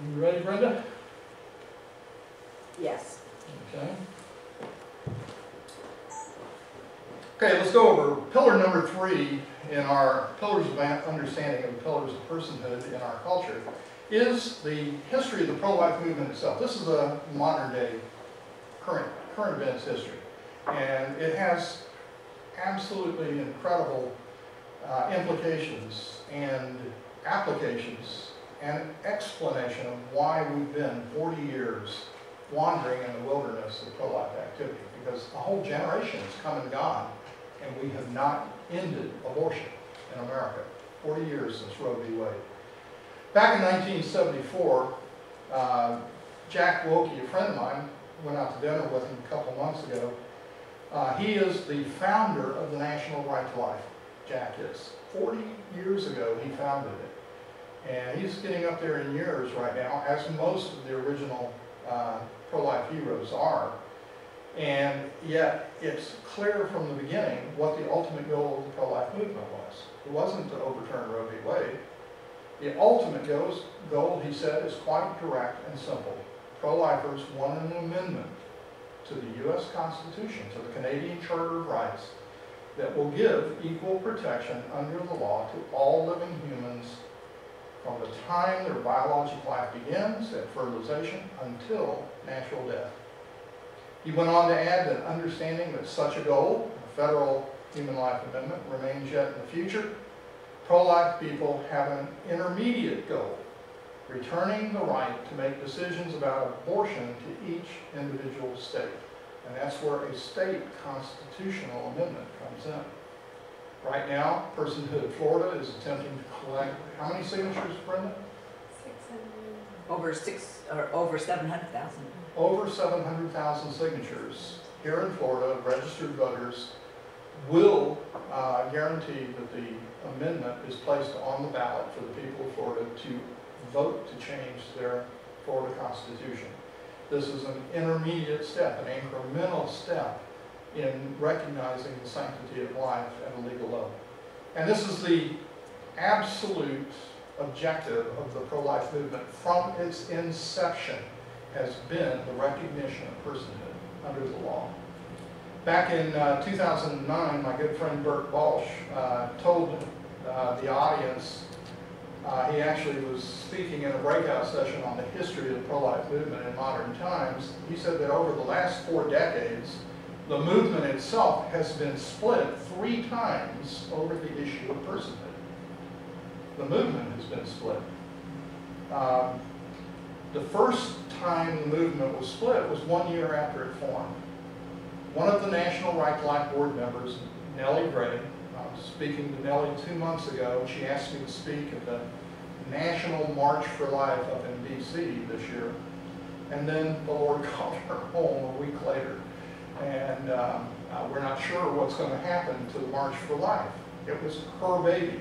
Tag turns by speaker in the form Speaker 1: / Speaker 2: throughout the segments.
Speaker 1: You ready, Brenda?
Speaker 2: Yes.
Speaker 1: Okay. Okay, let's go over pillar number 3 in our pillars of understanding of the pillars of personhood in our culture is the history of the pro-life movement itself. This is a modern day, current events history. And it has absolutely incredible implications and applications and explanation of why we've been 40 years wandering in the wilderness of pro-life activity. Because a whole generation has come and gone, and we have not ended abortion in America. 40 years since Roe v. Wade. Back in 1974, Jack Wilkie, a friend of mine, went out to dinner with him a couple months ago. He is the founder of the National Right to Life. Jack is. 40 years ago, he founded it. And he's getting up there in years right now, as most of the original pro-life heroes are. And yet, it's clear from the beginning what the ultimate goal of the pro-life movement was. It wasn't to overturn Roe v. Wade. The ultimate goal, he said, is quite direct and simple. Pro-lifers want an amendment to the U.S. Constitution, to the Canadian Charter of Rights, that will give equal protection under the law to all living humans from the time their biological life begins at fertilization until natural death. He went on to add that understanding that such a goal, a federal human life amendment, remains yet in the future, pro-life people have an intermediate goal, returning the right to make decisions about abortion to each individual state. And that's where a state constitutional amendment comes in. Right now, Personhood Florida is attempting to collect, how many signatures, Brenda?
Speaker 2: 600. Over 700,000.
Speaker 1: Over 700,000 signatures here in Florida. Registered voters will guarantee that the amendment is placed on the ballot for the people of Florida to vote to change their Florida Constitution. This is an intermediate step, an incremental step in recognizing the sanctity of life at a legal level. And this is the absolute objective of the pro-life movement from its inception, has been the recognition of personhood under the law. Back in 2009, my good friend Bert Walsh told the audience, he actually was speaking in a breakout session on the history of the pro-life movement in modern times. He said that over the last 4 decades, the movement itself has been split 3 times over the issue of personhood. The movement has been split. The first time the movement was split was 1 year after it formed. One of the National Right to Life board members, Nellie Gray, I was speaking to Nellie 2 months ago, and she asked me to speak at the National March for Life up in D.C. this year. And then the Lord called her home a week later. And we're not sure what's going to happen to the March for Life. It was her baby.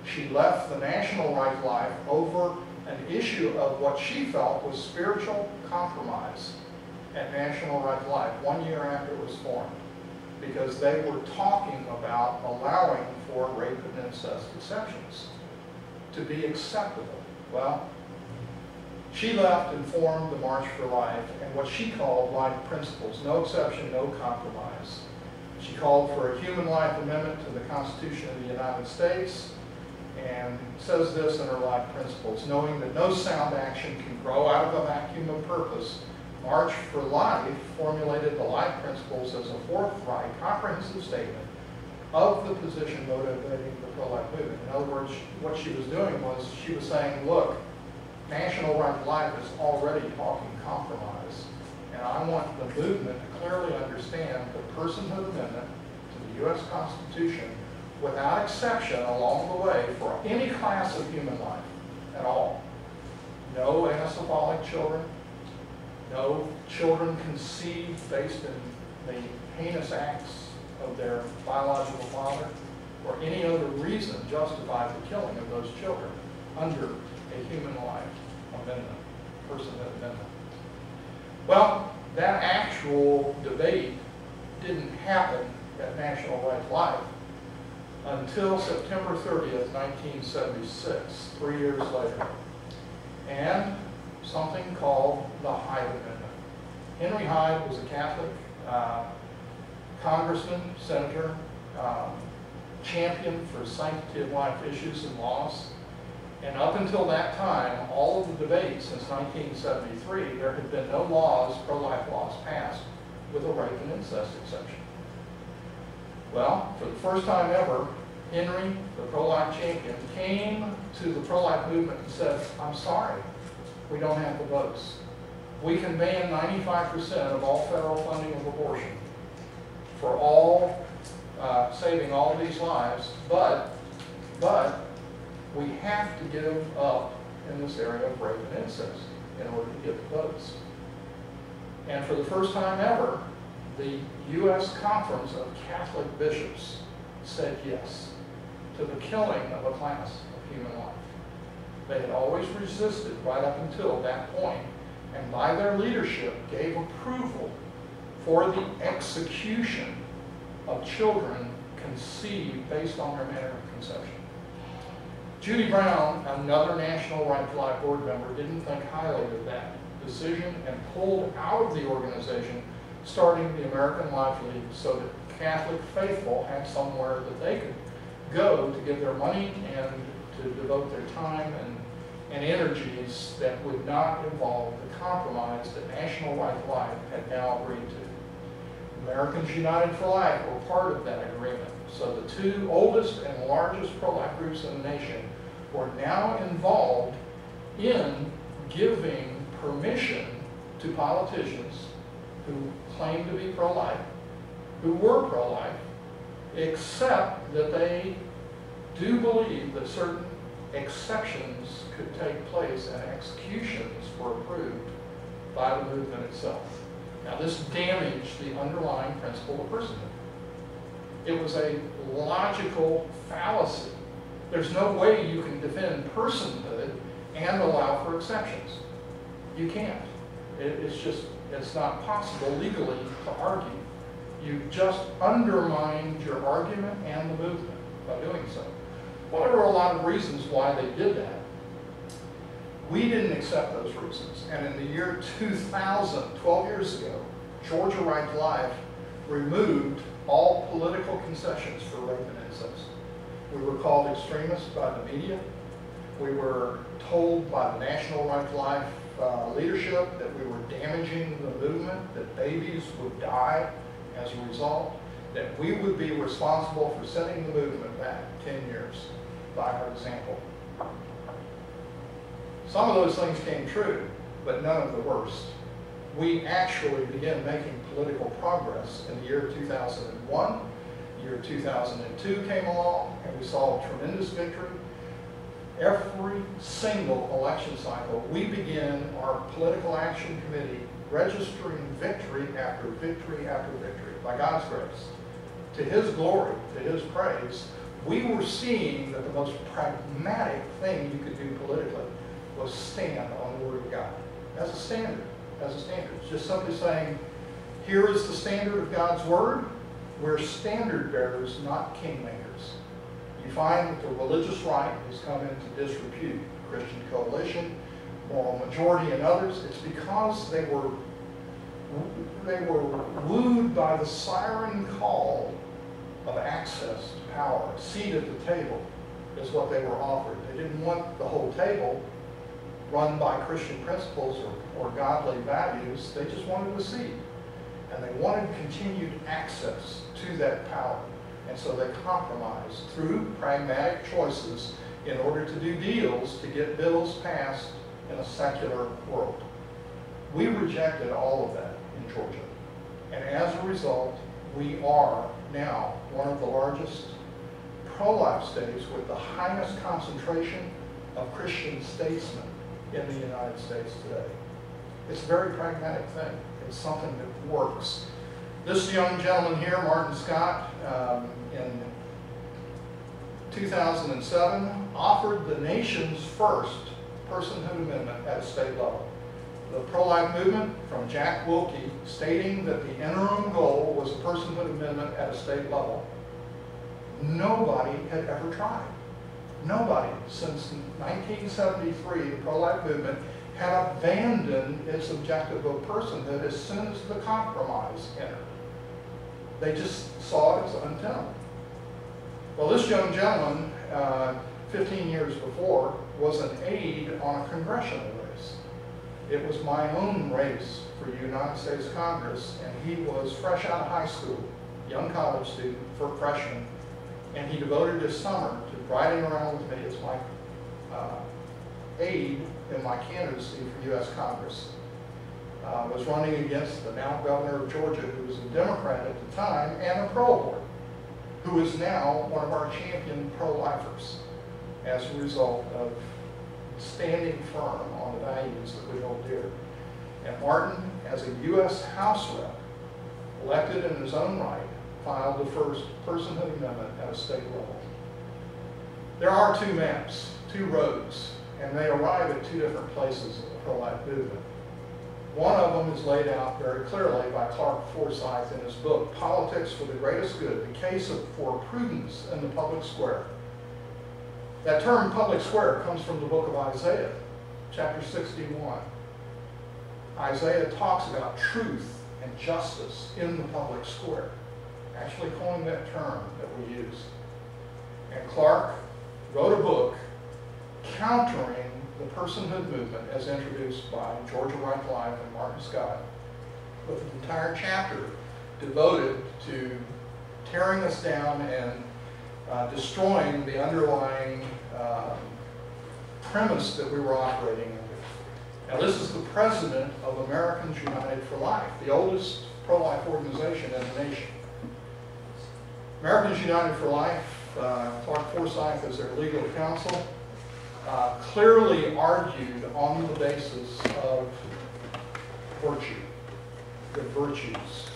Speaker 1: She left the National Right to Life over an issue of what she felt was spiritual compromise at National Right to Life 1 year after it was formed, because they were talking about allowing for rape and incest exceptions to be acceptable. Well, she left and formed the March for Life and what she called life principles, no exception, no compromise. She called for a human life amendment to the Constitution of the United States, and says this in her life principles: knowing that no sound action can grow out of a vacuum of purpose, March for Life formulated the life principles as a forthright, comprehensive statement of the position motivating the pro-life movement. In other words, what she was doing was she was saying, look, National Right to Life is already talking compromise, and I want the movement to clearly understand the Personhood Amendment to the U.S. Constitution without exception along the way for any class of human life at all. No ancephalic children, no children conceived based in the heinous acts of their biological father, or any other reason justified the killing of those children under a human life amendment, Personhood Amendment. Well, that actual debate didn't happen at National Right to Life until September 30th, 1976, 3 years later. And was a Catholic, congressman, senator, champion for sanctity of life issues and laws. And up until that time, all of the debates since 1973, there had been no laws, pro-life laws, passed with a rape and incest exception. Well, for the first time ever, Henry, the pro-life champion, came to the pro-life movement and said, I'm sorry, we don't have the votes. We can ban 95% of all federal funding of abortion for all, saving all these lives, but we have to give up in this area of rape and incest in order to get the votes. And for the first time ever, the U.S. Conference of Catholic Bishops said yes to the killing of a class of human life. They had always resisted right up until that point, and by their leadership gave approval for the execution of children conceived based on their manner of conception. Judy Brown, another National Right to Life board member, didn't think highly of that decision and pulled out of the organization, starting the American Life League so that Catholic faithful had somewhere that they could go to give their money and to devote their time and energies that would not involve the compromise that National Right to Life had now agreed to. Americans United for Life were part of that agreement. So the two oldest and largest pro-life groups in the nation were now involved in giving permission to politicians who claimed to be pro-life, who were pro-life, except that they do believe that certain exceptions could take place and executions were approved by the movement itself. Now this damaged the underlying principle of personhood. It was a logical fallacy. There's no way you can defend personhood and allow for exceptions. You can't. It's not possible legally to argue. You just undermined your argument and the movement by doing so. Well, there were a lot of reasons why they did that. We didn't accept those reasons. And in the year 2000, 12 years ago, Georgia Right to Life removed all political concessions for rape and incest. We were called extremists by the media. We were told by the National Right to Life leadership that we were damaging the movement, that babies would die as a result, that we would be responsible for setting the movement back 10 years by our example. Some of those things came true, but none of the worst. We actually began making political progress in the year 2001. Year 2002 came along, and we saw a tremendous victory. Every single election cycle, we begin our political action committee registering victory after victory after victory, by God's grace. To His glory, to His praise, we were seeing that the most pragmatic thing you could do politically was stand on the Word of God as a standard. As a standard. It's just simply saying, here is the standard of God's Word. We're standard bearers, not kingmakers. You find that the religious right has come into disrepute. The Christian Coalition, Moral Majority, and others. It's because they were wooed by the siren call of access to power. A seat at the table is what they were offered. They didn't want the whole table run by Christian principles or godly values. They just wanted a seat. And they wanted continued access to that power. And so they compromised through pragmatic choices in order to do deals to get bills passed in a secular world. We rejected all of that in Georgia. And as a result, we are now one of the largest pro-life states with the highest concentration of Christian statesmen in the United States today. It's a very pragmatic thing. It's something that works. This young gentleman here, Martin Scott, in 2007, offered the nation's first personhood amendment at a state level. The pro-life movement from Jack Wilkie stating that the interim goal was a personhood amendment at a state level. Nobody had ever tried. Nobody since 1973, the pro-life movement had abandoned its objective of personhood as soon as the compromise entered. They just saw it as untenable. Well, this young gentleman, 15 years before, was an aide on a congressional race. It was my own race for United States Congress, and he was fresh out of high school, young college student, for freshman, and he devoted his summer to riding around with me as my aide in my candidacy for U.S. Congress. Was running against the now governor of Georgia, who was a Democrat at the time, and a pro-abortion, who is now one of our champion pro-lifers as a result of standing firm on the values that we hold dear. And Martin, as a U.S. House rep, elected in his own right, filed the first personhood amendment at a state level. There are two maps, two roads, and they arrive at two different places in the pro-life movement. One of them is laid out very clearly by Clark Forsyth in his book, Politics for the Greatest Good, the case for prudence in the public square. That term, public square, comes from the book of Isaiah, chapter 61. Isaiah talks about truth and justice in the public square, actually coined that term that we use. And Clark wrote a book countering the personhood movement as introduced by Georgia Right Life and Martin Scott, with an entire chapter devoted to tearing us down and destroying the underlying premise that we were operating under. Now, this is the president of Americans United for Life, the oldest pro-life organization in the nation. Americans United for Life, Clark Forsyth as their legal counsel, clearly argued on the basis of virtue, the virtues.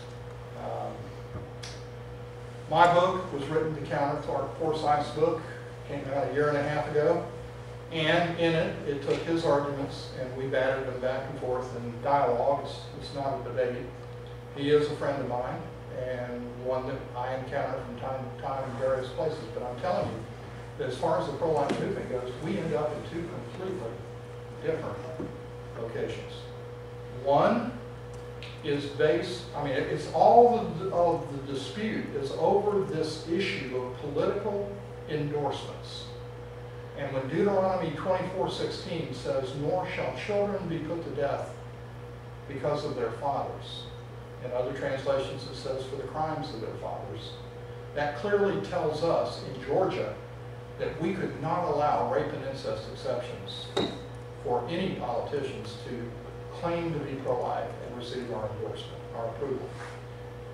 Speaker 1: My book was written to counter Clark Forsyth's book, came out a year and a half ago, and in it, it took his arguments and we batted them back and forth in dialogue. It's not a debate. He is a friend of mine and one that I encounter from time to time in various places, but I'm telling you, that as far as the pro-life movement goes, we end up in two completely different locations. One is based, it's all of the dispute is over this issue of political endorsements. And when Deuteronomy 24:16 says, "Nor shall children be put to death because of their fathers," in other translations it says, "for the crimes of their fathers," that clearly tells us in Georgia that we could not allow rape and incest exceptions for any politicians to claim to be pro-life and receive our endorsement, our approval.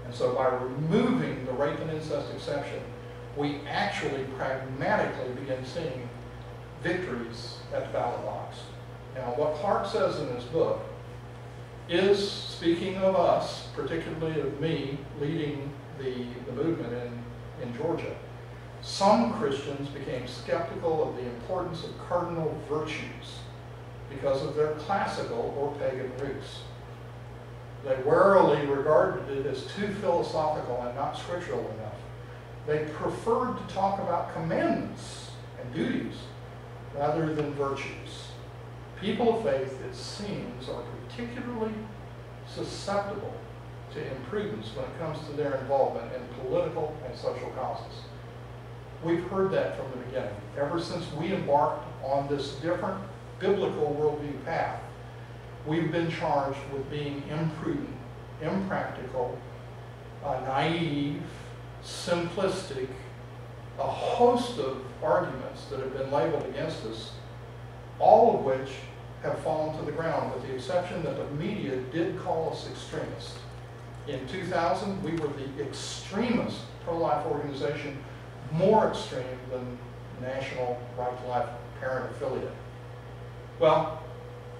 Speaker 1: And so by removing the rape and incest exception, we actually pragmatically begin seeing victories at the ballot box. Now, what Clark says in his book is, speaking of us, particularly of me leading the movement in Georgia, some Christians became skeptical of the importance of cardinal virtues because of their classical or pagan roots. They warily regarded it as too philosophical and not scriptural enough. They preferred to talk about commandments and duties rather than virtues. People of faith, it seems, are particularly susceptible to imprudence when it comes to their involvement in political and social causes. We've heard that from the beginning. Ever since we embarked on this different biblical worldview path, we've been charged with being imprudent, impractical, naive, simplistic, a host of arguments that have been labeled against us, all of which have fallen to the ground, with the exception that the media did call us extremists. In 2000, we were the extremist pro-life organization, more extreme than National Right to Life parent affiliate. Well,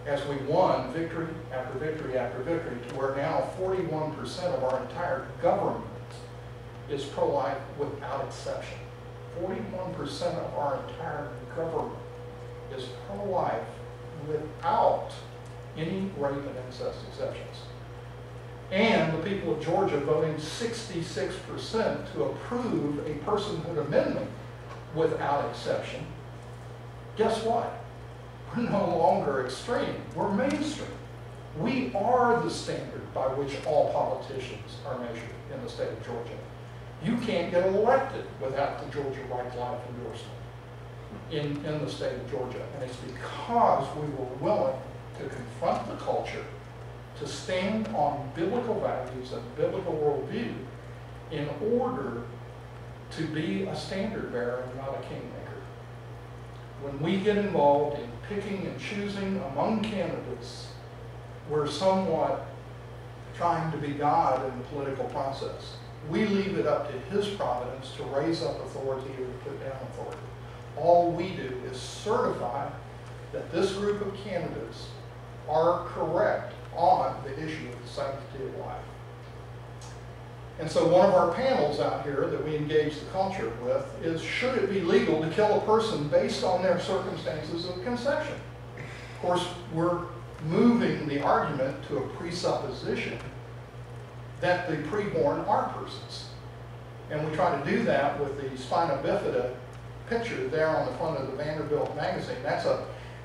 Speaker 1: as we won victory after victory after victory, to where now 41% of our entire government is pro-life without exception. 41% of our entire government is pro-life without any rape and incest exceptions. And the people of Georgia voting 66% to approve a personhood amendment without exception. Guess what? We're no longer extreme. We're mainstream. We are the standard by which all politicians are measured in the state of Georgia. You can't get elected without the Georgia Right to Life endorsement in the state of Georgia. And it's because we were willing to confront the culture, to stand on biblical values and biblical worldview in order to be a standard bearer and not a kingmaker. When we get involved in picking and choosing among candidates, we're somewhat trying to be God in the political process. We leave it up to His providence to raise up authority or to put down authority. All we do is certify that this group of candidates are correct on the issue of the sanctity of life. And so one of our panels out here that we engage the culture with is, should it be legal to kill a person based on their circumstances of conception? Of course, we're moving the argument to a presupposition that the preborn are persons. And we try to do that with the spina bifida picture there on the front of the Vanderbilt magazine. That's an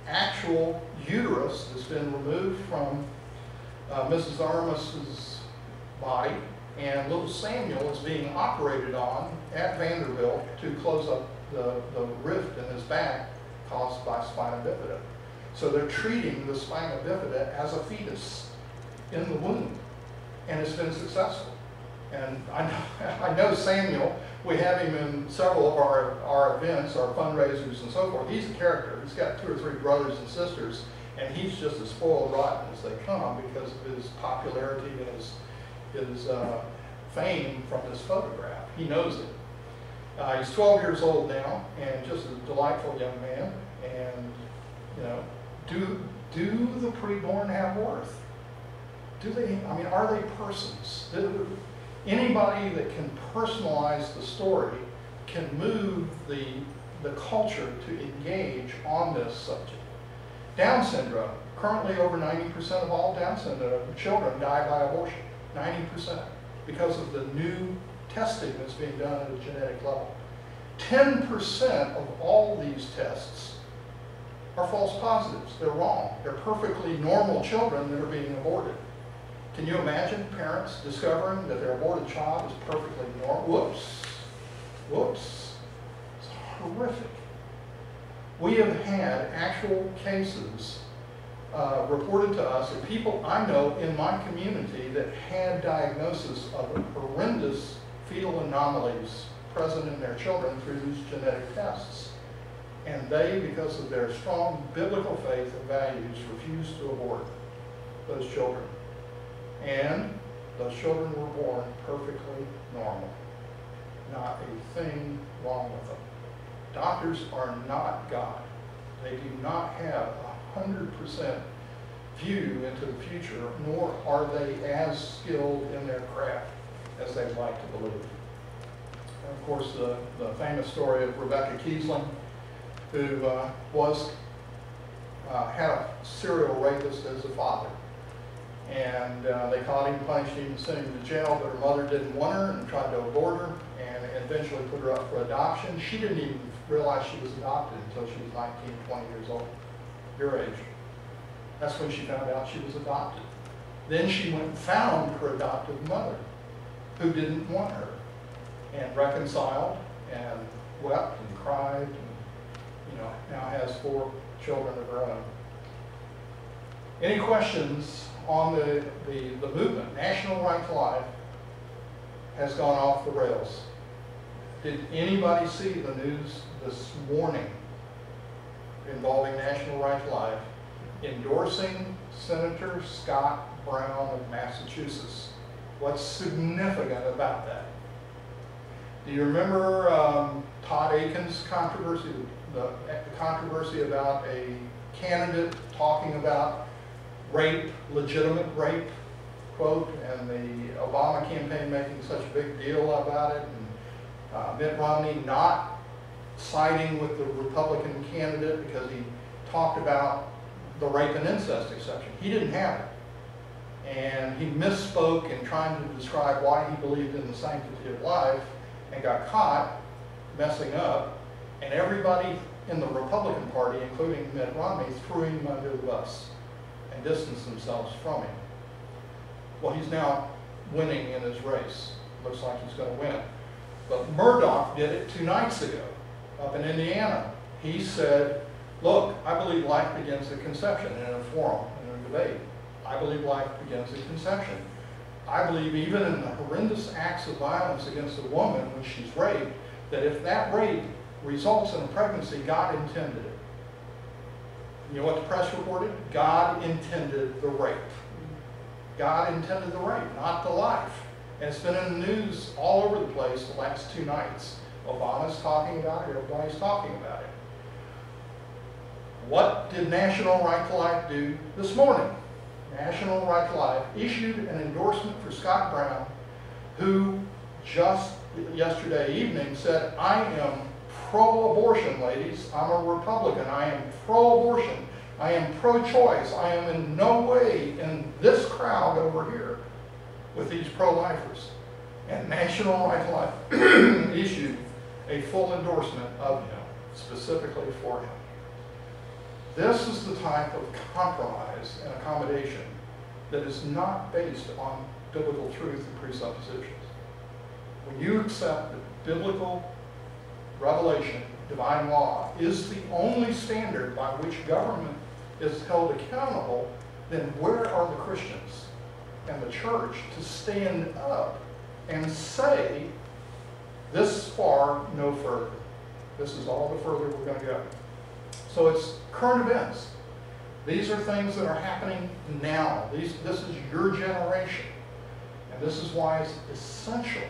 Speaker 1: actual uterus that's been removed from Mrs. Armis's body, and little Samuel is being operated on at Vanderbilt to close up the rift in his back caused by spina bifida. So they're treating the spina bifida as a fetus in the womb, and it's been successful. And I know Samuel, we have him in several of our events, our fundraisers and so forth. He's a character. He's got 2 or 3 brothers and sisters, and he's just as spoiled rotten as they come because of his popularity and his fame from this photograph. He knows it. He's 12 years old now, and just a delightful young man. And, you know, do the preborn have worth? Do they, I mean, are they persons? Anybody that can personalize the story can move the culture to engage on this subject. Down syndrome. Currently, over 90% of all Down syndrome children die by abortion. 90%. Because of the new testing that's being done at a genetic level. 10% of all these tests are false positives. They're wrong. They're perfectly normal children that are being aborted. Can you imagine parents discovering that their aborted child is perfectly normal? Whoops. Whoops. It's horrific. We have had actual cases reported to us of people I know in my community that had diagnosis of horrendous fetal anomalies present in their children through these genetic tests. And they, because of their strong biblical faith and values, refused to abort those children. And those children were born perfectly normal. Not a thing wrong with them. Doctors are not God. They do not have 100% view into the future, nor are they as skilled in their craft as they'd like to believe. And of course, the famous story of Rebecca Kiesling, who had a serial rapist as a father. And they caught him, punished him, and sent him to jail, but her mother didn't want her and tried to abort her and eventually put her up for adoption. She didn't even realize she was adopted until she was 19, 20 years old, your age. That's when she found out she was adopted. Then she went and found her adoptive mother, who didn't want her, and reconciled and wept and cried, and, you know, now has 4 children of her own. Any questions on the movement? National Right to Life has gone off the rails. Did anybody see the news this morning involving National Right to Life endorsing Senator Scott Brown of Massachusetts? What's significant about that? Do you remember Todd Aiken's controversy, the controversy about a candidate talking about rape, legitimate rape, quote, and the Obama campaign making such a big deal about it, and Mitt Romney not siding with the Republican candidate because he talked about the rape and incest exception. He didn't have it. And he misspoke in trying to describe why he believed in the sanctity of life and got caught messing up. And everybody in the Republican Party, including Mitt Romney, threw him under the bus and distanced themselves from him. Well, he's now winning in his race. Looks like he's going to win. But Murdoch did it 2 nights ago up in Indiana. He said, look, I believe life begins at conception in a forum, in a debate. I believe life begins at conception. I believe even in the horrendous acts of violence against a woman when she's raped, that if that rape results in a pregnancy, God intended it. You know what the press reported? God intended the rape. God intended the rape, not the life. And it's been in the news all over the place the last 2 nights. Obama's talking about it, everybody's talking about it. What did National Right to Life do this morning? National Right to Life issued an endorsement for Scott Brown, who just yesterday evening said, I am pro-abortion, ladies. I'm a Republican. I am pro-abortion. I am pro-choice. I am in no way in this crowd over here with these pro-lifers. And National Right to Life issued a full endorsement of him, specifically for him. This is the type of compromise and accommodation that is not based on biblical truth and presuppositions. When you accept that biblical revelation, divine law, is the only standard by which government is held accountable, then where are the Christians and the church to stand up and say, this far, no further. This is all the further we're going to go. So it's current events. These are things that are happening now. This is your generation. And this is why it's essential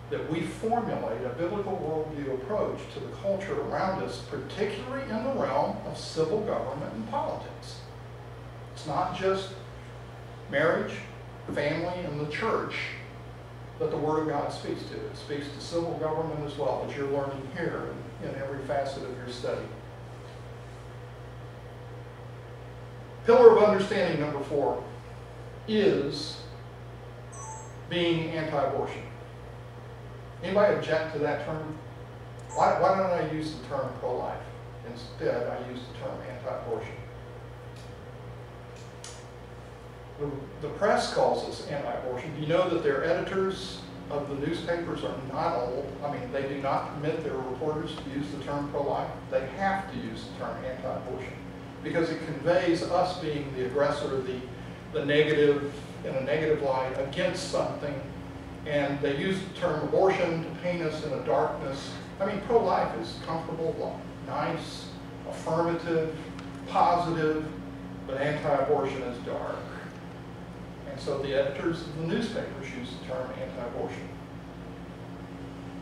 Speaker 1: that we formulate a biblical worldview approach to the culture around us, particularly in the realm of civil government and politics. It's not just marriage, family, and the church that the Word of God speaks to. It speaks to civil government as well, as you're learning here in every facet of your study. Pillar of understanding number 4 is being anti-abortion. Anybody object to that term? Why don't I use the term pro-life? Instead, I use the term anti-abortion. The press calls us anti-abortion. Do you know that their editors of the newspapers are not old? I mean, they do not permit their reporters to use the term pro-life. They have to use the term anti-abortion because it conveys us being the aggressor, the negative, in a negative light against something. And they use the term abortion to paint us in a darkness. I mean, pro-life is comfortable, nice, affirmative, positive, but anti-abortion is dark. And so the editors of the newspapers use the term anti-abortion.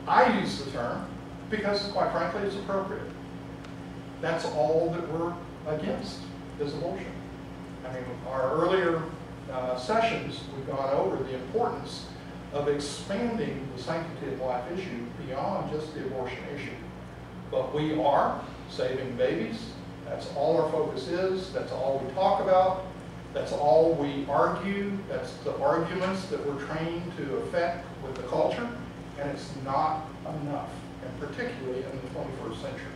Speaker 1: I use the term because, quite frankly, it's appropriate. That's all that we're against, is abortion. I mean, our earlier sessions, we've gone over the importance of expanding the sanctity of life issue beyond just the abortion issue. But we are saving babies. That's all our focus is. That's all we talk about. That's all we argue. That's the arguments that we're trained to affect with the culture. And it's not enough, and particularly in the 21st century.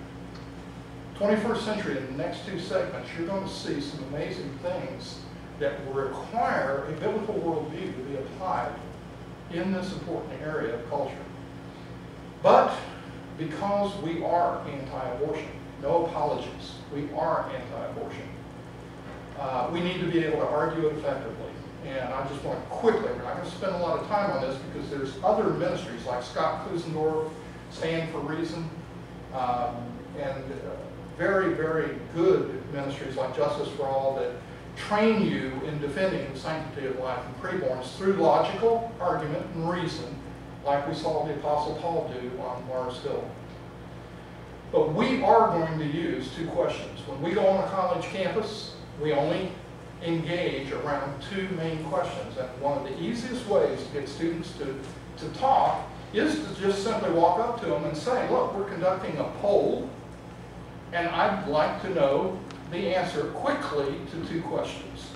Speaker 1: 21st century, in the next 2 segments, you're going to see some amazing things that will require a biblical worldview to be applied in this important area of culture. But because we are anti-abortion, no apologies, we are anti-abortion, we need to be able to argue it effectively. And I just want to quickly, we're not going to spend a lot of time on this because there's other ministries like Scott Klusendorf, Stand for Reason, and very, very good ministries like Justice for All that train you in defending the sanctity of life in preborns through logical argument and reason, like we saw the Apostle Paul do on Mars Hill. But we are going to use 2 questions. When we go on a college campus, we only engage around 2 main questions. And one of the easiest ways to get students to talk is to just simply walk up to them and say, look, we're conducting a poll, and I'd like to know the answer quickly to 2 questions.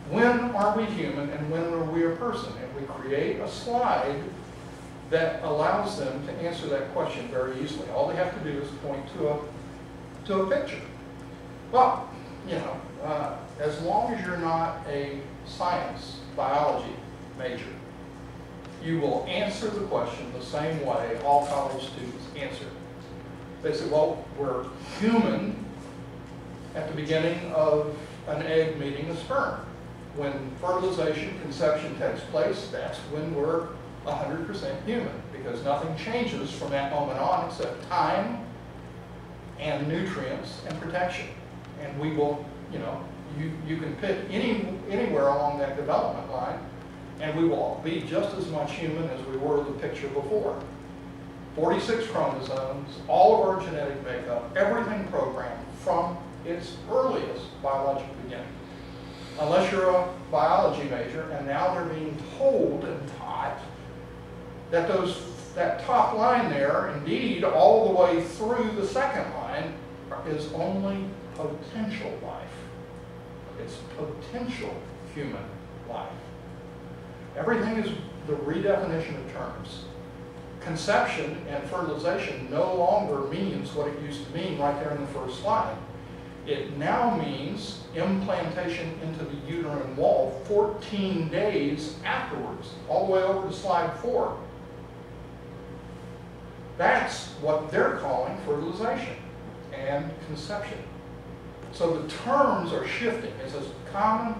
Speaker 1: When are we human and when are we a person? And we create a slide that allows them to answer that question very easily. All they have to do is point to to a picture? Well, you know, as long as you're not a science, biology major, you will answer the question the same way all college students answer. They say, well, we're human at the beginning of an egg meeting a sperm. When fertilization, conception takes place, that's when we're 100% human, because nothing changes from that moment on except time and nutrients and protection. And we will, you know, you can pick anywhere along that development line, and we will be just as much human as we were the picture before. 46 chromosomes, all of our genetic makeup, everything programmed from its earliest biological beginning. Unless you're a biology major, and now they're being told and taught that that top line there, indeed, all the way through the second line, is only potential life. It's potential human life. Everything is the redefinition of terms. Conception and fertilization no longer means what it used to mean right there in the first slide. It now means implantation into the uterine wall 14 days afterwards, all the way over to slide 4. That's what they're calling fertilization and conception. So the terms are shifting. It's a common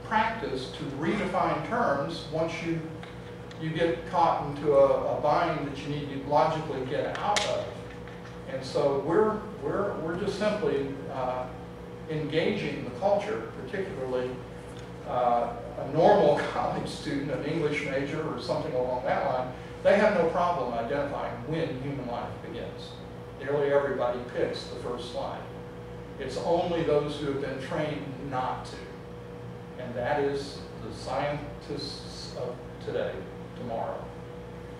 Speaker 1: practice to redefine terms once you get caught into a bind that you need to logically get out of. And so we're just simply engaging the culture, particularly a normal college student, an English major or something along that line. They have no problem identifying when human life begins. Nearly everybody picks the first slide. It's only those who have been trained not to. And that is the scientists of today, tomorrow,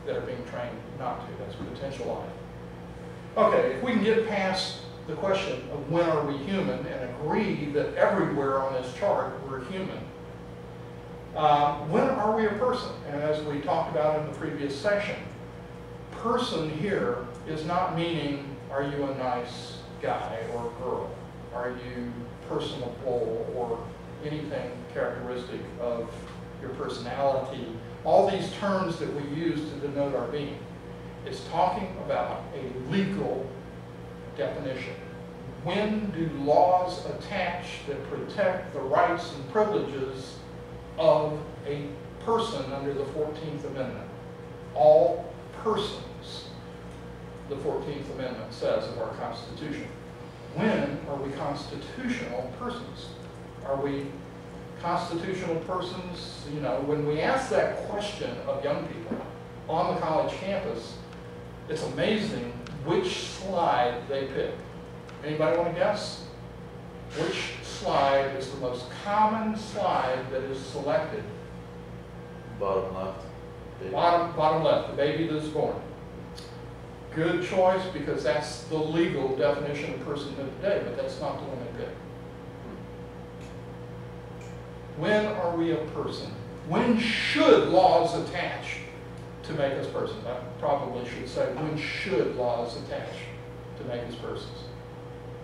Speaker 1: that are being trained not to. That's potential life. Okay, if we can get past the question of when are we human and agree that everywhere on this chart we're human, when are we a person? And as we talked about in the previous session, person here is not meaning are you a nice guy or girl? Are you personable or anything characteristic of your personality? All these terms that we use to denote our being. It's talking about a legal definition. When do laws attach that protect the rights and privileges of a person under the 14th Amendment? All persons, the 14th Amendment says of our Constitution. When are we constitutional persons? Are we constitutional persons? You know, when we ask that question of young people on the college campus, it's amazing which slide they pick. Anybody want to guess? Which slide is the most common slide that is selected?
Speaker 3: Bottom left.
Speaker 1: Bottom left, the baby that is born. Good choice, because that's the legal definition of personhood today, but that's not the one they picked. When are we a person? When should laws attach to make us persons? I probably should say, when should laws attach to make us persons?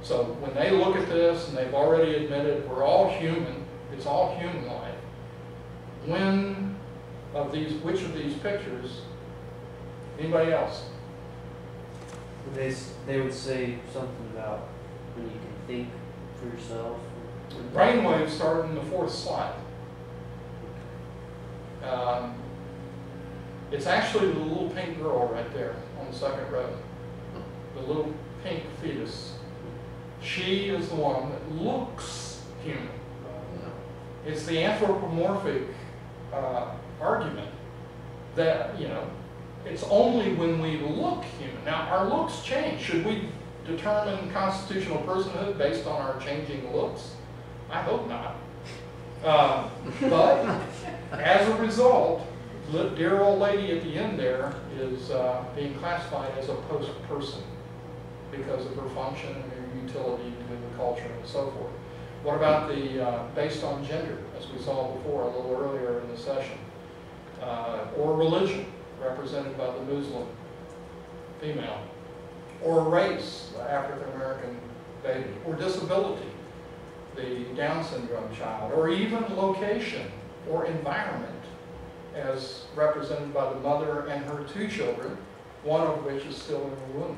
Speaker 1: So when they look at this, and they've already admitted we're all human, it's all human life, which of these pictures, anybody else?
Speaker 4: They would say something about when you can think for yourself.
Speaker 1: Brainwaves start in the 4th slide. It's actually the little pink girl right there on the 2nd row. The little pink fetus. She is the one that looks human. It's the anthropomorphic argument that, you know, it's only when we look human. Now, our looks change. Should we determine constitutional personhood based on our changing looks? I hope not. But as a result, the dear old lady at the end there is being classified as a post-person because of her function and her utility to the culture and so forth. What about the based on gender, as we saw before a little earlier in the session, or religion, represented by the Muslim female, or race, the African American baby, or disability, the Down syndrome child, or even location or environment, as represented by the mother and her 2 children, one of which is still in the womb.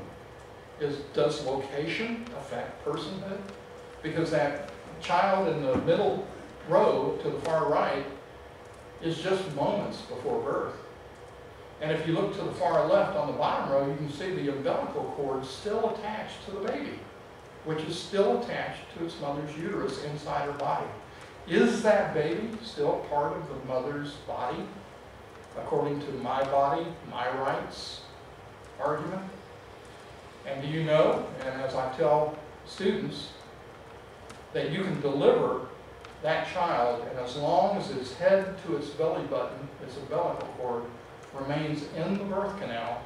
Speaker 1: Does location affect personhood? Because that child in the middle row to the far right is just moments before birth. And if you look to the far left on the bottom row, you can see the umbilical cord still attached to the baby, which is still attached to its mother's uterus inside her body. Is that baby still part of the mother's body, according to my body, my rights argument? And do you know, and as I tell students, that you can deliver that child, and as long as its head to its belly button, its umbilical cord, remains in the birth canal,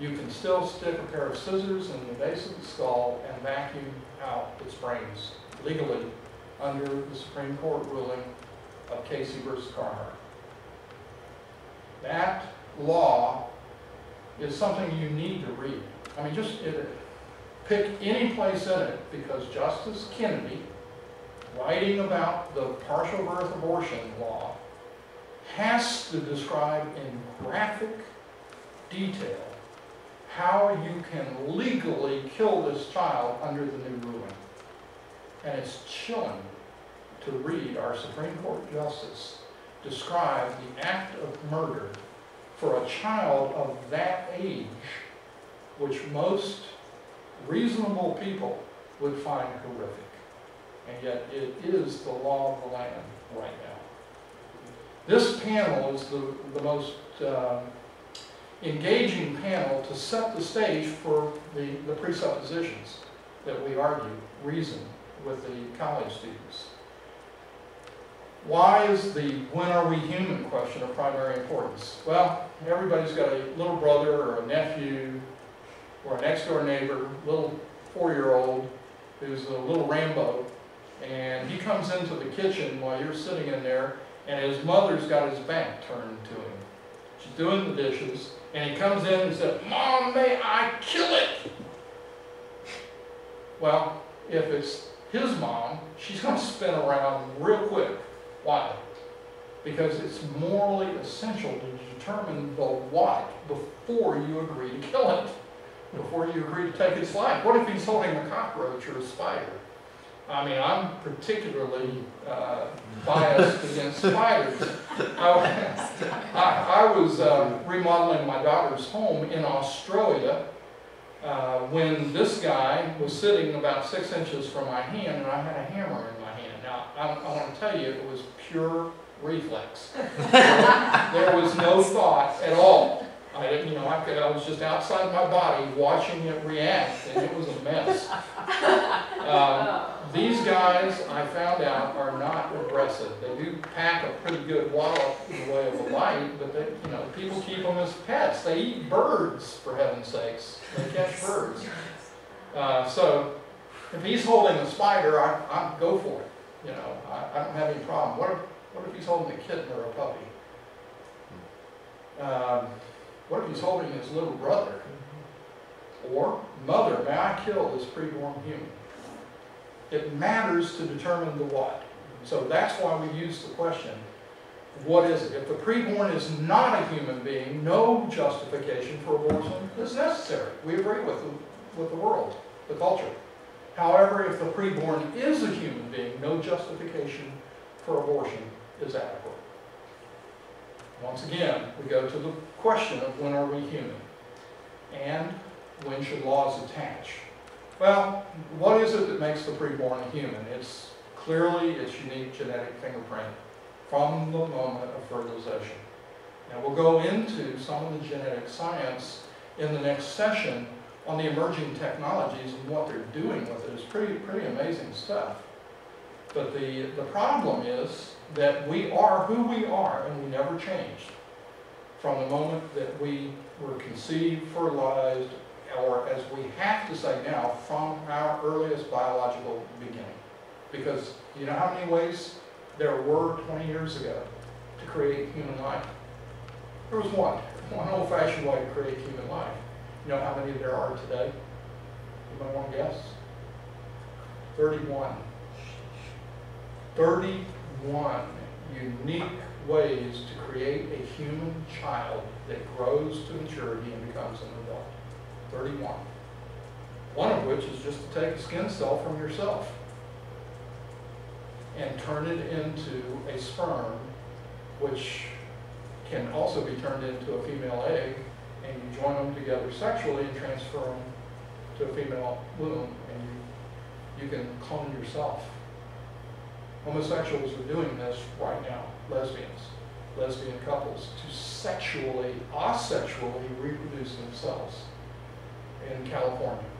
Speaker 1: you can still stick a pair of scissors in the base of the skull and vacuum out its brains legally under the Supreme Court ruling of Casey versus Carhart. That law is something you need to read. I mean, just pick any place in it, because Justice Kennedy, writing about the partial birth abortion law, has to describe in graphic detail how you can legally kill this child under the new ruling. And it's chilling to read our Supreme Court Justice describe the act of murder for a child of that age, which most reasonable people would find horrific. And yet it is the law of the land right now. This panel is the most engaging panel to set the stage for the presuppositions that we argue, reason with the college students. Why is the when are we human question of primary importance? Well, everybody's got a little brother or a nephew or a next door neighbor, little 4-year-old who's a little Rambo, and he comes into the kitchen while you're sitting in there, and his mother's got his back turned to him. She's doing the dishes, and he comes in and says, "Mom, may I kill it?" Well, if it's his mom, she's going to spin around real quick. Why? Because it's morally essential to determine the what before you agree to kill it, before you agree to take its life. What if he's holding a cockroach or a spider? I mean, I'm particularly biased against spiders. I was remodeling my daughter's home in Australia when this guy was sitting about 6 inches from my hand, and I had a hammer in my hand. Now, I want to tell you, it was pure reflex. There was no thought at all. I was just outside my body watching it react, and it was a mess. These guys, I found out, are not aggressive. They do pack a pretty good wallop in the way of a bite, but they, people keep them as pets. They eat birds, for heaven's sakes. They catch birds. So if he's holding a spider, I go for it. I don't have any problem. What if he's holding a kitten or a puppy? What if he's holding his little brother? Or, mother, may I kill this preborn human? It matters to determine the what. So that's why we use the question, what is it? If the preborn is not a human being, no justification for abortion is necessary. We agree with the world, the culture. However, if the preborn is a human being, no justification for abortion is adequate. Once again, we go to the question of when are we human? And when should laws attach? Well, what is it that makes the preborn a human? It's clearly its unique genetic fingerprint from the moment of fertilization. Now we'll go into some of the genetic science in the next session on the emerging technologies and what they're doing with it. It's pretty amazing stuff. But the problem is that we are who we are, and we never changed from the moment that we were conceived, fertilized, or as we have to say now, from our earliest biological beginning. Because you know how many ways there were 20 years ago to create human life? There was one old-fashioned way to create human life. You know how many there are today? Anybody want to guess? 31. 31 unique ways to create a human child that grows to maturity and becomes an adult. 31. One of which is just to take a skin cell from yourself and turn it into a sperm, which can also be turned into a female egg, and you join them together sexually and transfer them to a female womb, and you can clone yourself. Homosexuals are doing this right now, lesbian couples, to sexually, asexually reproduce themselves in California.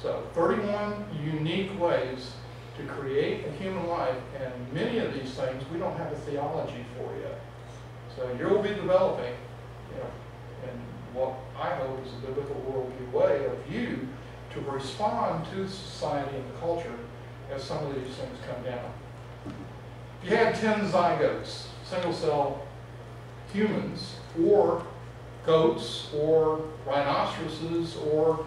Speaker 1: So 31 unique ways to create a human life, and many of these things we don't have a theology for yet. So you'll be developing, in what I hope is a biblical worldview way of you to respond to society and the culture as some of these things come down. If you had 10 zygotes, single cell humans, or goats, or rhinoceroses, or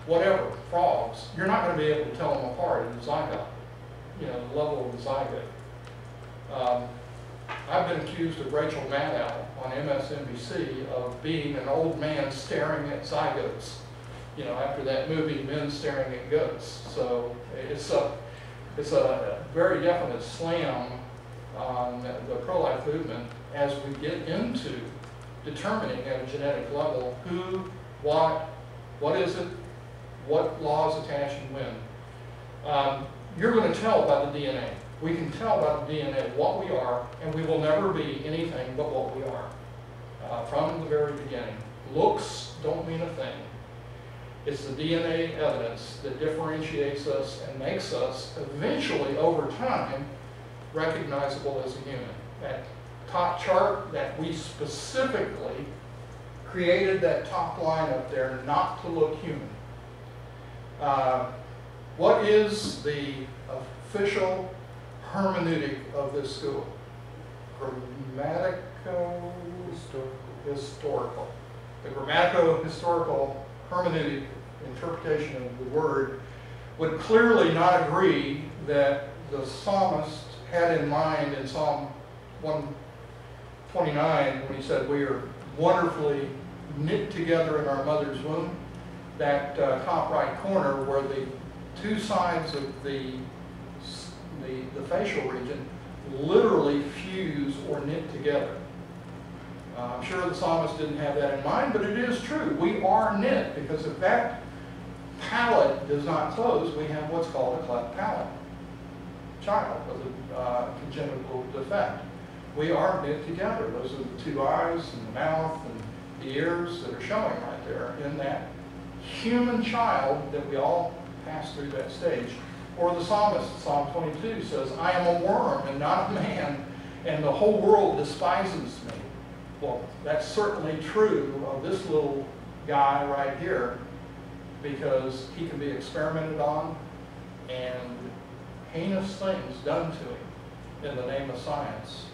Speaker 1: whatever, frogs, you're not going to be able to tell them apart in the zygote, the level of the zygote. I've been accused of Rachel Maddow on MSNBC of being an old man staring at zygotes, after that movie, Men Staring at Goats. So it's a very definite slam on the pro-life movement as we get into determining at a genetic level who, what is it, what laws attach and when. You're going to tell by the DNA. We can tell by the DNA what we are, and we will never be anything but what we are from the very beginning. Looks don't mean a thing. It's the DNA evidence that differentiates us and makes us eventually, over time, recognizable as a human. That top chart that we specifically created that top line up there not to look human. What is the official hermeneutic of this school? Grammatico-historical. The grammatico-historical hermeneutic interpretation of the word would clearly not agree that the psalmist had in mind in Psalm 129 when he said, "We are wonderfully knit together in our mother's womb." That top right corner where the two sides of the facial region literally fuse or knit together. I'm sure the psalmist didn't have that in mind, but it is true. We are knit, because if that palate does not close, we have what's called a cleft palate, child with a congenital defect. We are knit together. Those are the two eyes and the mouth and the ears that are showing right there in that human child that we all pass through that stage. Or the psalmist, Psalm 22, says, "I am a worm and not a man, and the whole world despises me." Well, that's certainly true of this little guy right here, because he can be experimented on and heinous things done to him in the name of science.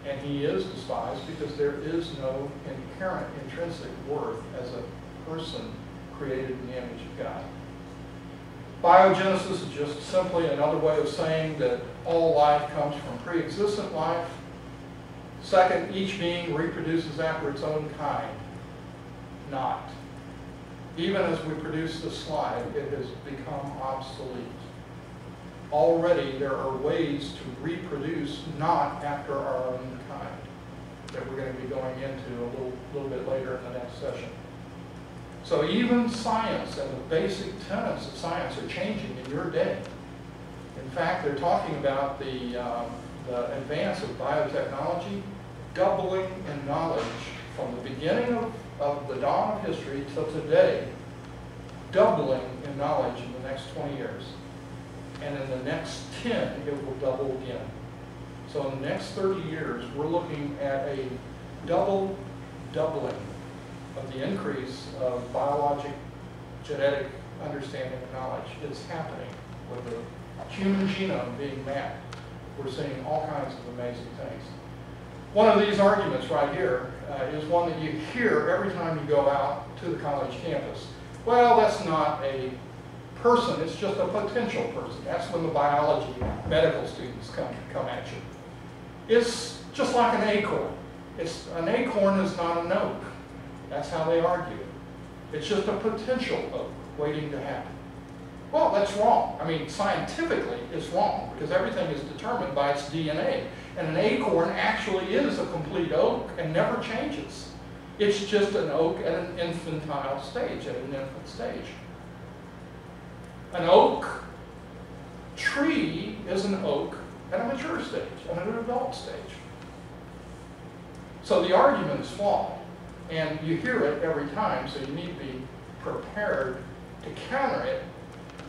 Speaker 1: And he is despised because there is no inherent intrinsic worth as a person created in the image of God. Biogenesis is just simply another way of saying that all life comes from pre-existent life. Second, each being reproduces after its own kind. Not. Even as we produce this slide, it has become obsolete. Already there are ways to reproduce not after our own kind that we're going to be going into a little bit later in the next session. So even science and the basic tenets of science are changing in your day. In fact, they're talking about the advance of biotechnology, doubling in knowledge from the beginning of the dawn of history till today, doubling in knowledge in the next 20 years. And in the next 10, it will double again. So in the next 30 years, we're looking at a doubling of the increase of biologic, genetic understanding and knowledge. It's happening with the human genome being mapped. We're seeing all kinds of amazing things. One of these arguments right here is one that you hear every time you go out to the college campus. Well, that's not a person, it's just a potential person. That's when the biology medical students come at you. It's just like an acorn. An acorn is not an oak. That's how they argue. It's just a potential oak waiting to happen. Well, that's wrong. I mean, scientifically, it's wrong because everything is determined by its DNA. And an acorn actually is a complete oak and never changes. It's just an oak at an infantile stage, at an infant stage. An oak tree is an oak at a mature stage, at an adult stage. So the argument is flawed, and you hear it every time, so you need to be prepared to counter it.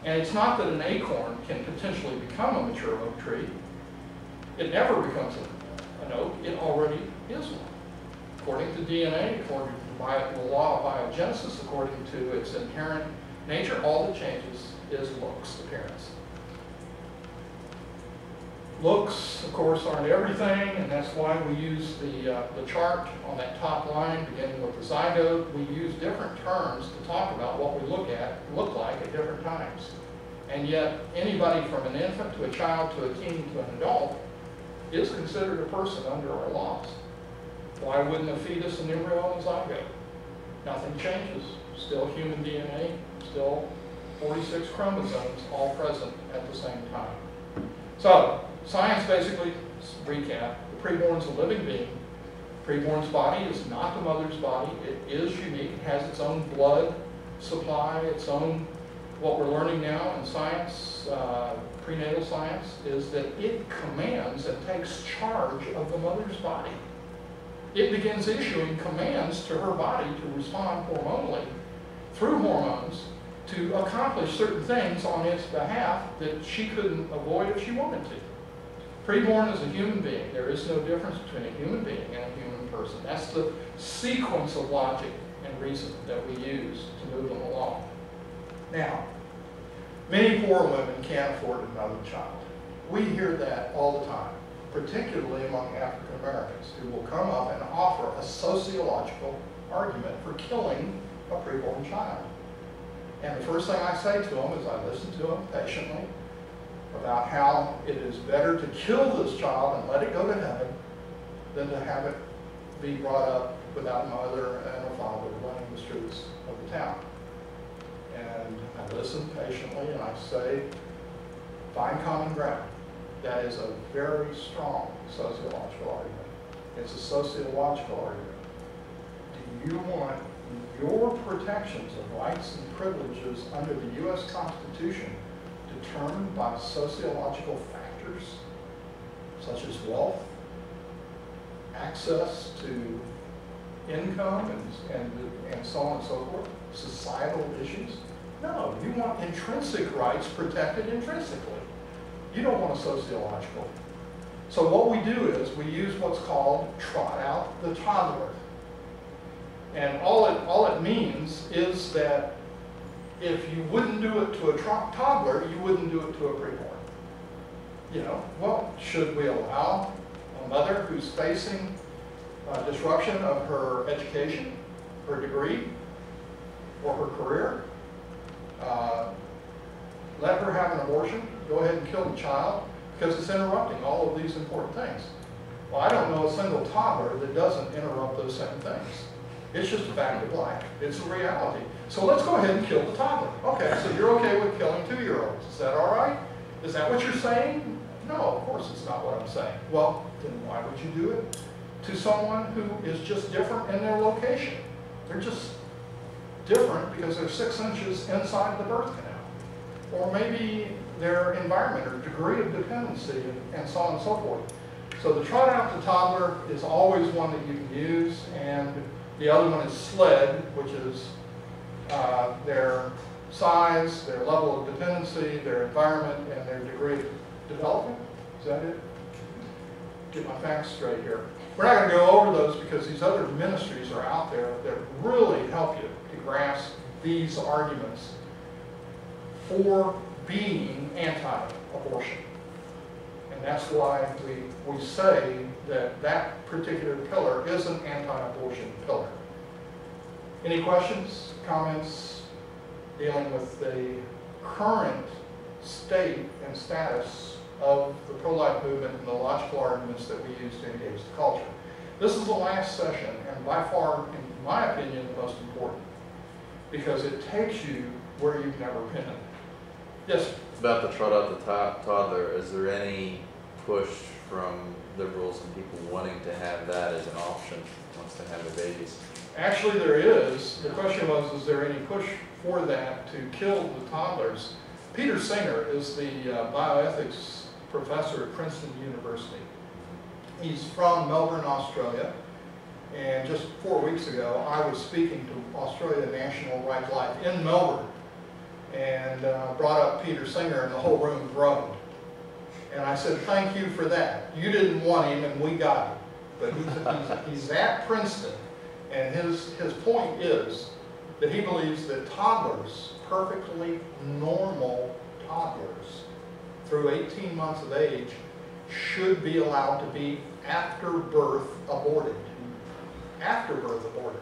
Speaker 1: And it's not that an acorn can potentially become a mature oak tree. It never becomes an oak. It already is one. According to DNA, according to the law of biogenesis, according to its inherent nature, all that changes is looks, appearance. Looks, of course, aren't everything, and that's why we use the chart on that top line, beginning with the zygote. We use different terms to talk about what we look like at different times. And yet, anybody from an infant to a child to a teen to an adult is considered a person under our laws. Why wouldn't a fetus, an embryo, and a zygote? Nothing changes. Still human DNA, still 46 chromosomes, all present at the same time. So, science basically, recap, the preborn's a living being. Preborn's body is not the mother's body. It is unique. It has its own blood supply, its own, what we're learning now in science, prenatal science, is that it commands and takes charge of the mother's body. It begins issuing commands to her body to respond hormonally through hormones to accomplish certain things on its behalf that she couldn't avoid if she wanted to. Preborn is a human being. There is no difference between a human being and a human person. That's the sequence of logic and reason that we use to move them along. Now, many poor women can't afford another child. We hear that all the time, particularly among African Americans, who will come up and offer a sociological argument for killing a preborn child. And the first thing I say to them is I listen to them patiently about how it is better to kill this child and let it go to heaven than to have it be brought up without a mother and a father running the streets of the town. And I listen patiently and I say, find common ground. That is a very strong sociological argument. It's a sociological argument. Do you want your protections of rights and privileges under the U.S. Constitution determined by sociological factors such as wealth, access to income, and so on and so forth, societal issues? No, you want intrinsic rights protected intrinsically. You don't want a sociological. So what we do is we use what's called trot out the toddler. And all it means is that if you wouldn't do it to a toddler, you wouldn't do it to a preborn. You know, well, should we allow a mother who's facing disruption of her education, her degree, or her career, let her have an abortion, go ahead and kill the child, because it's interrupting all of these important things? Well, I don't know a single toddler that doesn't interrupt those same things. It's just a fact of life. It's a reality. So let's go ahead and kill the toddler. Okay, so you're okay with killing 2-year-olds. Is that all right? Is that what you're saying? No, of course it's not what I'm saying. Well, then why would you do it to someone who is just different in their location? They're just different because they're 6 inches inside the birth canal. Or maybe their environment or degree of dependency and so on and so forth. So the trot out the toddler is always one that you can use, and the other one is SLED, which is their size, their level of dependency, their environment, and their degree of development. Is that it? Get my facts straight here. We're not going to go over those because these other ministries are out there that really help you to grasp these arguments for being anti-abortion. And that's why we say that that particular pillar is an anti-abortion pillar. Any questions, comments dealing with the current state and status of the pro-life movement and the logical arguments that we use to engage the culture. This is the last session, and by far, in my opinion, the most important, because it takes you where you've never been. Yes?
Speaker 3: It's about to trot out the toddler. Is there any push from liberals and people wanting to have that as an option once they have their babies?
Speaker 1: Actually, there is. The question was, is there any push for that to kill the toddlers? Peter Singer is the bioethics professor at Princeton University. He's from Melbourne, Australia. And just 4 weeks ago, I was speaking to Australia National Right to Life in Melbourne and brought up Peter Singer, and the whole room groaned. And I said, thank you for that. You didn't want him, and we got him. But he's at Princeton, and his point is that he believes that toddlers, perfectly normal toddlers, through 18 months of age, should be allowed to be after birth aborted. After birth aborted.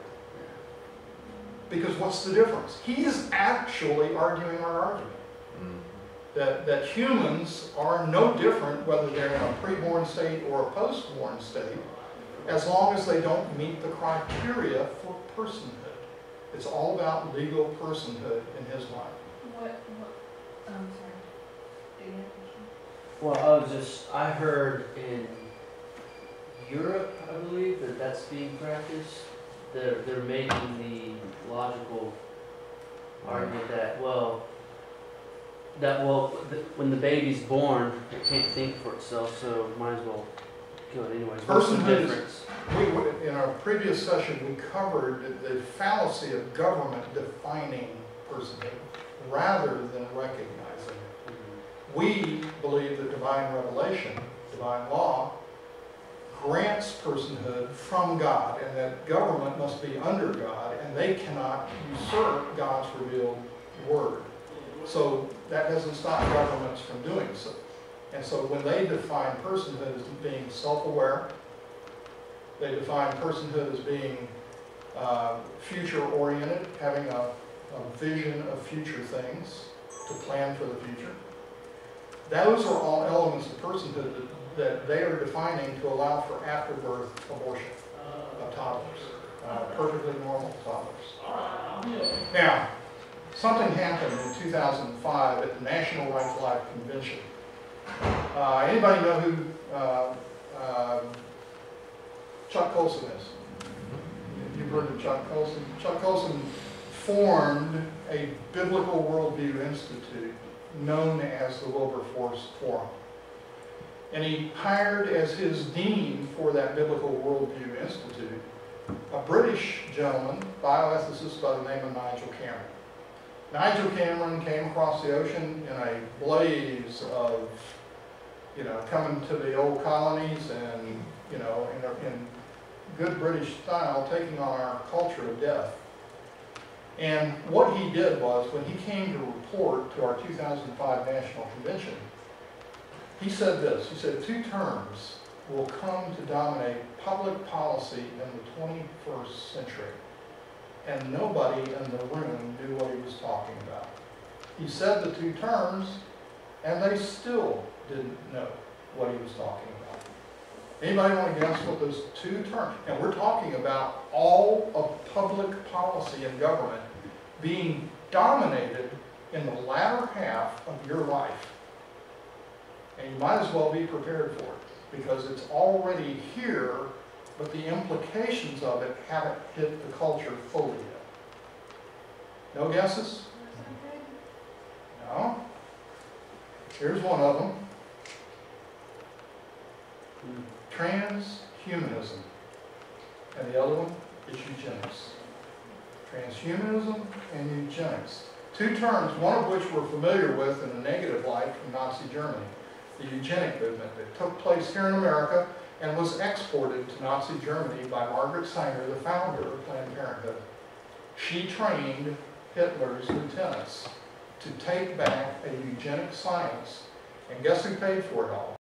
Speaker 1: Because what's the difference? He is actually arguing our argument. That humans are no different whether they're in a preborn state or a postborn state, as long as they don't meet the criteria for personhood. It's all about legal personhood in his mind.
Speaker 5: Sorry. Do you have a question?
Speaker 4: Well, I heard in Europe, I believe, that's being practiced. They're making the logical argument that, when the baby's born, it can't think for itself, so might as well kill it anyways. What's the difference?
Speaker 1: In our previous session, we covered the fallacy of government defining personhood rather than recognizing it. We believe that divine revelation, divine law, grants personhood from God, and that government must be under God, and they cannot usurp God's revealed word. So that doesn't stop governments from doing so. And so when they define personhood as being self-aware, they define personhood as being future-oriented, having a vision of future things to plan for the future. Those are all elements of personhood that they are defining to allow for after-birth abortion of toddlers, perfectly normal toddlers. Now, something happened in 2005 at the National Right to Life Convention. Anybody know who Chuck Colson is? You've heard of Chuck Colson? Chuck Colson formed a Biblical Worldview Institute known as the Wilberforce Forum. And he hired as his dean for that Biblical Worldview Institute a British gentleman, bioethicist by the name of Nigel Cameron. Nigel Cameron came across the ocean in a blaze of, coming to the old colonies and, in good British style, taking on our culture of death. And what he did was, when he came to report to our 2005 National Convention, he said this. He said, 2 terms will come to dominate public policy in the 21st century. And nobody in the room knew what he was talking about. He said the 2 terms, and they still didn't know what he was talking about. Anybody want to guess what those 2 terms? And we're talking about all of public policy and government being dominated in the latter half of your life. And you might as well be prepared for it, because it's already here, but the implications of it haven't hit the culture fully yet. No guesses? No? Here's one of them. Transhumanism. And the other one is eugenics. Transhumanism and eugenics. 2 terms, one of which we're familiar with in a negative light from Nazi Germany. The eugenic movement that took place here in America and was exported to Nazi Germany by Margaret Sanger, the founder of Planned Parenthood. She trained Hitler's lieutenants to take back a eugenic science, and guess who paid for it all?